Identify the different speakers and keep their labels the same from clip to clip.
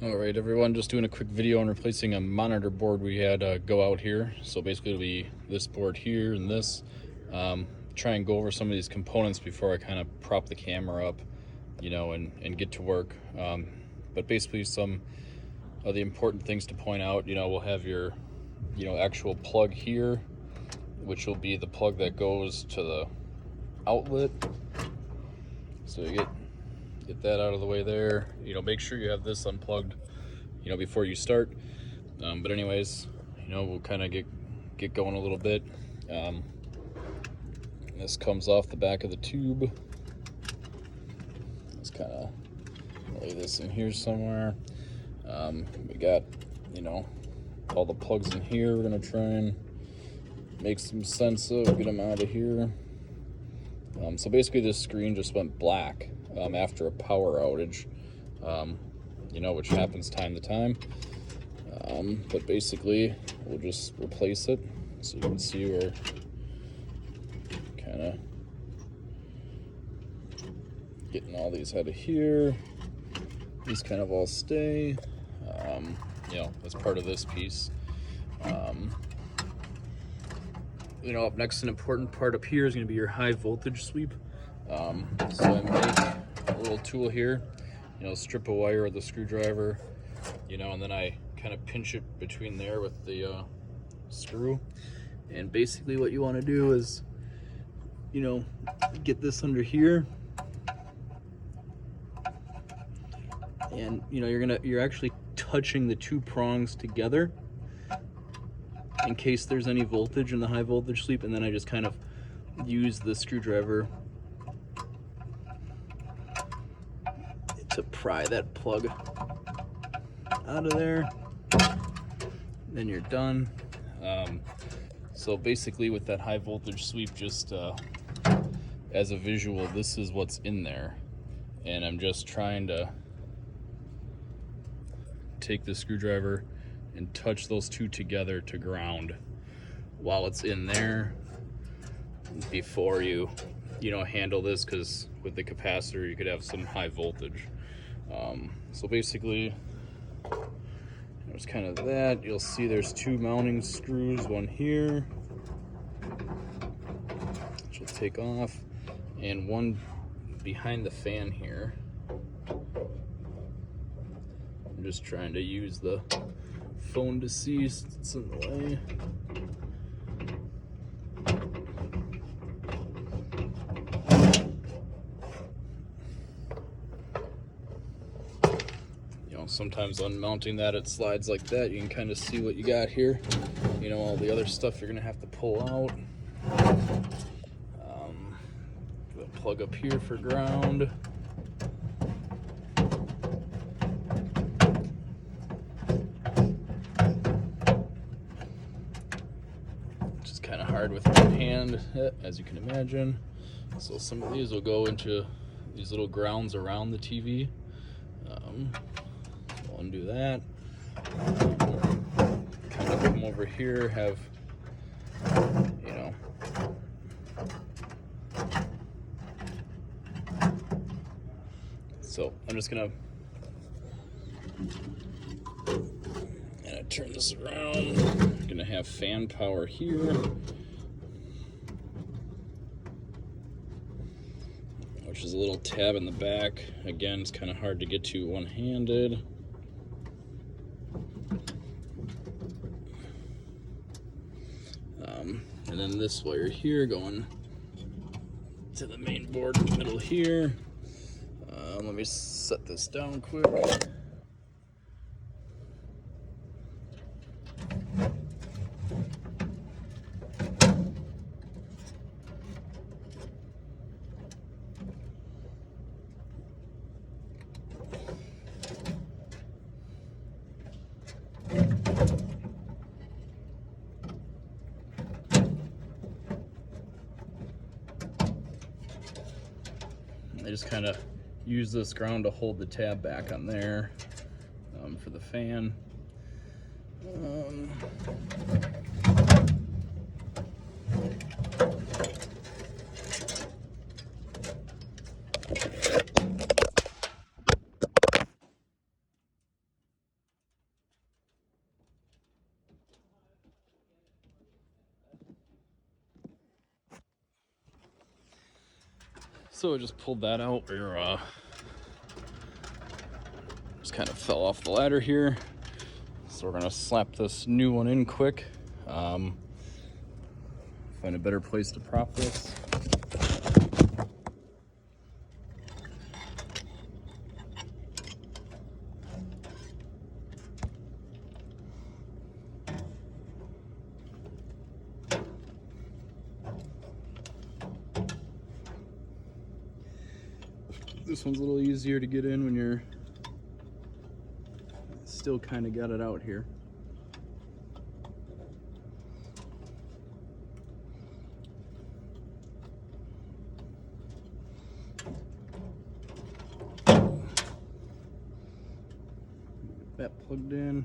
Speaker 1: Alright everyone, just doing a quick video on replacing a monitor board we had go out here. So basically it'll be this board here and this. Try and go over some of these components before I kind of prop the camera up, and get to work. But basically some of the important things to point out, we'll have your, actual plug here, which will be the plug that goes to the outlet. So you get that out of the way there. Make sure you have this unplugged, before you start. But anyways, we'll kind of get going a little bit. This comes off the back of the tube. Let's kind of lay this in here somewhere. We got, all the plugs in here. We're gonna try and make some sense of, get them out of here. So basically this screen just went black after a power outage, which happens time to time. But basically we'll just replace it. So you can see we're kind of getting all these out of here. These kind of all stay, as part of this piece. Up next, an important part up here is going to be your high voltage sweep. So I make a little tool here, strip a wire with a screwdriver, and then I kind of pinch it between there with the screw. And basically what you want to do is, get this under here, and you're actually touching the two prongs together in case there's any voltage in the high voltage sweep. And then I just kind of use the screwdriver to pry that plug out of there. Then you're done. So basically with that high voltage sweep, just as a visual, this is what's in there. And I'm just trying to take the screwdriver and touch those two together to ground while it's in there before you handle this, because with the capacitor you could have some high voltage. So basically there's kind of that. You'll see there's two mounting screws, one here which will take off, and one behind the fan here. I'm just trying to use the phone to see it's in the way. Sometimes unmounting that, it slides like that. You can kind of see what you got here. All the other stuff you're gonna have to pull out. We'll plug up here for ground. Which is kind of hard with one hand, as you can imagine. So some of these will go into these little grounds around the TV. Undo that. Kind of come over here, have so I'm just gonna turn this around. I'm gonna have fan power here, which is a little tab in the back. Again, it's kind of hard to get to one-handed. And then this wire here going to the main board in the middle here. Let me set this down quick. I just kind of use this ground to hold the tab back on there for the fan. So I just pulled that out. Just kind of fell off the ladder here. So we're gonna slap this new one in quick. Find a better place to prop this. This one's a little easier to get in when you're still kind of got it out here. That plugged in.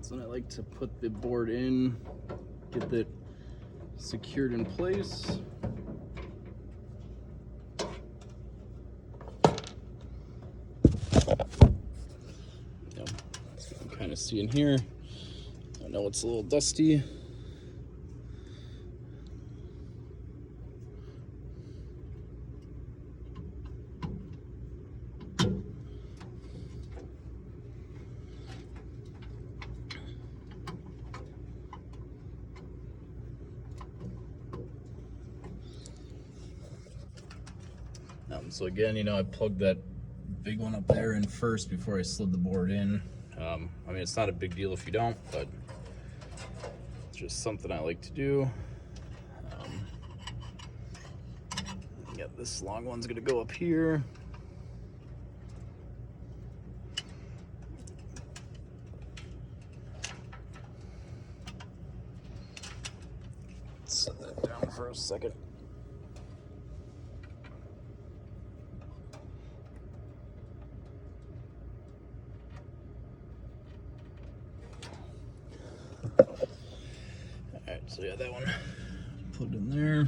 Speaker 1: So I like to put the board in, get that secured in place. Yep. So you can kind of see in here. I know it's a little dusty. So again, you know, I plugged that big one up there in first before I slid the board in. I mean, it's not a big deal if you don't, but it's just something I like to do. Yeah, this long one's gonna go up here. Set that down for a second. So yeah, that one put in there.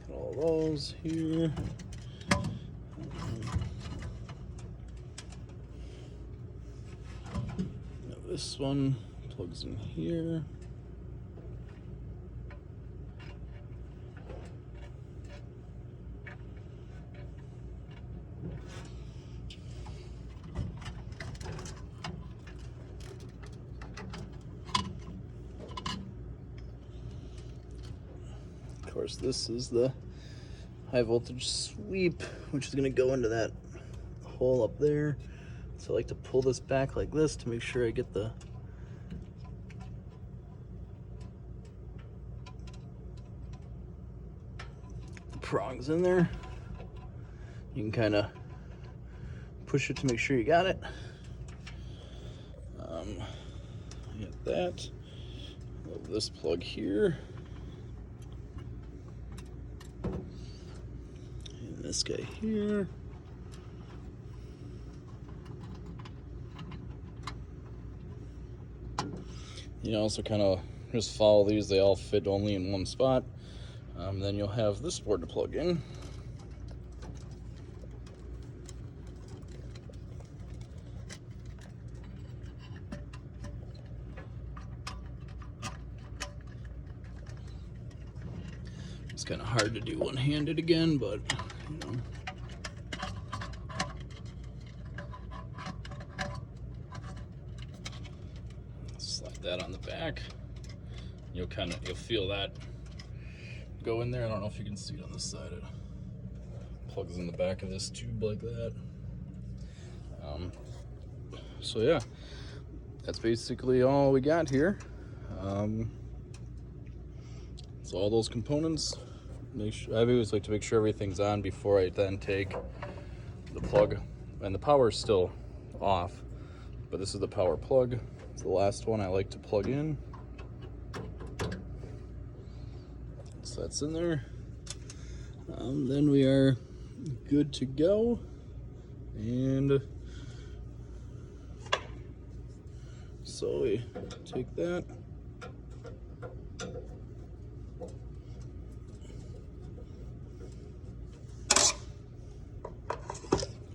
Speaker 1: Got all those here. Now this one plugs in here. Of course, this is the high voltage sweep, which is going to go into that hole up there. So I like to pull this back like this to make sure I get the prongs in there. You can kind of push it to make sure you got it. Get that. Love this plug here. And this guy here. You know, also kind of just follow these. They all fit only in one spot. Then you'll have this board to plug in. It's kind of hard to do one-handed again, but you know. Slide that on the back. You'll feel that go in there. I don't know if you can see it on this side. It plugs in the back of this tube like that. So yeah, that's basically all we got here. So all those components, I always like to make sure everything's on before I then take the plug. And the power's still off, but this is the power plug. It's the last one I like to plug in. So that's in there. Then we are good to go. And so we take that.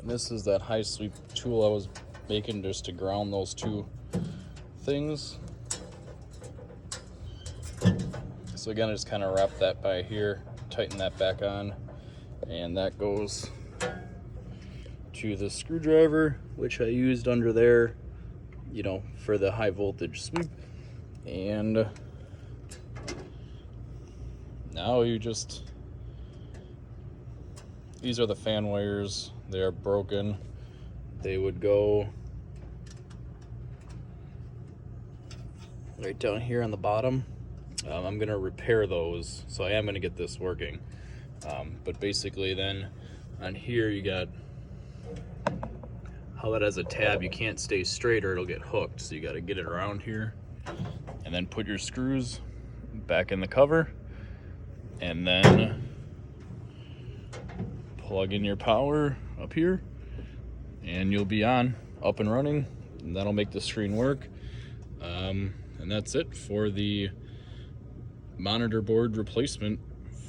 Speaker 1: And this is that high sweep tool I was making just to ground those two things. So again, I just kind of wrap that by here, tighten that back on, and that goes to the screwdriver, which I used under there, you know, for the high voltage sweep. And now you just, these are the fan wires. They are broken. They would go right down here on the bottom. I'm gonna repair those, so I am gonna get this working. But basically then on here you got how that has a tab. You can't stay straight or it'll get hooked, so you got to get it around here and then put your screws back in the cover and then plug in your power up here and you'll be on, up and running, and that'll make the screen work. And that's it for the monitor board replacement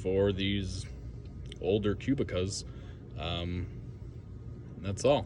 Speaker 1: for these older Qubicas. That's all.